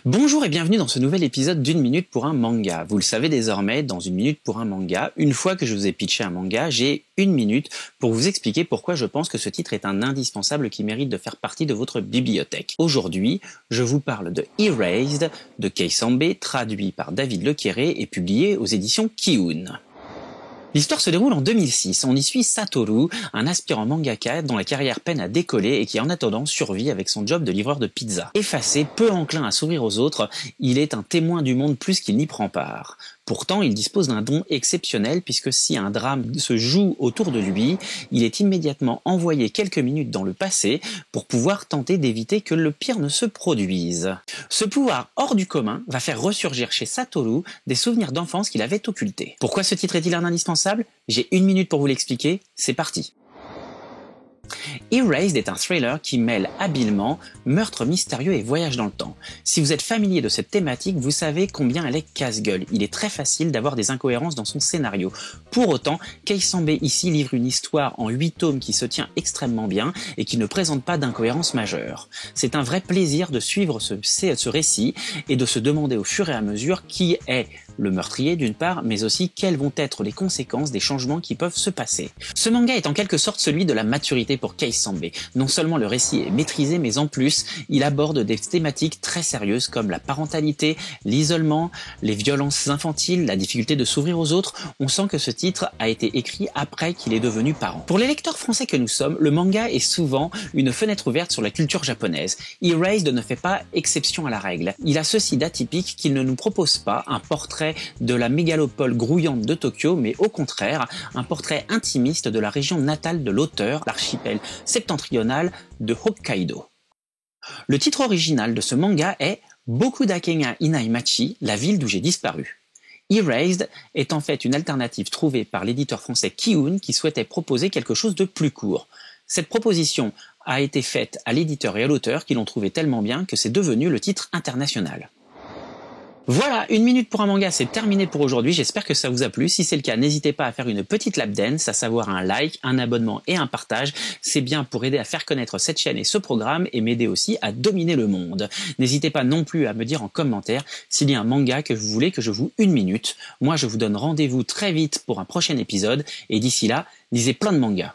Bonjour et bienvenue dans ce nouvel épisode d'une minute pour un manga. Vous le savez désormais, dans une minute pour un manga, une fois que je vous ai pitché un manga, j'ai une minute pour vous expliquer pourquoi je pense que ce titre est un indispensable qui mérite de faire partie de votre bibliothèque. Aujourd'hui, je vous parle de Erased de Kei Sanbe, traduit par David Lequeré et publié aux éditions Kiun. L'histoire se déroule en 2006. On y suit Satoru, un aspirant mangaka dont la carrière peine à décoller et qui en attendant survit avec son job de livreur de pizza. Effacé, peu enclin à s'ouvrir aux autres, il est un témoin du monde plus qu'il n'y prend part. Pourtant, il dispose d'un don exceptionnel puisque si un drame se joue autour de lui, il est immédiatement envoyé quelques minutes dans le passé pour pouvoir tenter d'éviter que le pire ne se produise. Ce pouvoir hors du commun va faire ressurgir chez Satoru des souvenirs d'enfance qu'il avait occultés. Pourquoi ce titre est-il un indispensable ? J'ai une minute pour vous l'expliquer, c'est parti. Erased est un thriller qui mêle habilement meurtre mystérieux et voyage dans le temps. Si vous êtes familier de cette thématique, vous savez combien elle est casse-gueule. Il est très facile d'avoir des incohérences dans son scénario. Pour autant, Kei Sanbe ici livre une histoire en 8 tomes qui se tient extrêmement bien et qui ne présente pas d'incohérence majeure. C'est un vrai plaisir de suivre ce récit et de se demander au fur et à mesure qui est le meurtrier d'une part, mais aussi quelles vont être les conséquences des changements qui peuvent se passer. Ce manga est en quelque sorte celui de la maturité pour Kei Sanbe. Non seulement le récit est maîtrisé, mais en plus, il aborde des thématiques très sérieuses comme la parentalité, l'isolement, les violences infantiles, la difficulté de s'ouvrir aux autres. On sent que ce titre a été écrit après qu'il est devenu parent. Pour les lecteurs français que nous sommes, le manga est souvent une fenêtre ouverte sur la culture japonaise. Erased ne fait pas exception à la règle. Il a ceci d'atypique qu'il ne nous propose pas un portrait de la mégalopole grouillante de Tokyo, mais au contraire, un portrait intimiste de la région natale de l'auteur, l'archipel septentrional de Hokkaido. Le titre original de ce manga est Bokudake Inaimachi, la ville d'où j'ai disparu. Erased est en fait une alternative trouvée par l'éditeur français Kiun qui souhaitait proposer quelque chose de plus court. Cette proposition a été faite à l'éditeur et à l'auteur qui l'ont trouvé tellement bien que c'est devenu le titre international. Voilà, une minute pour un manga, c'est terminé pour aujourd'hui, j'espère que ça vous a plu. Si c'est le cas, n'hésitez pas à faire une petite lap dance, à savoir un like, un abonnement et un partage. C'est bien pour aider à faire connaître cette chaîne et ce programme et m'aider aussi à dominer le monde. N'hésitez pas non plus à me dire en commentaire s'il y a un manga que vous voulez que je vous une minute. Moi, je vous donne rendez-vous très vite pour un prochain épisode et d'ici là, lisez plein de mangas.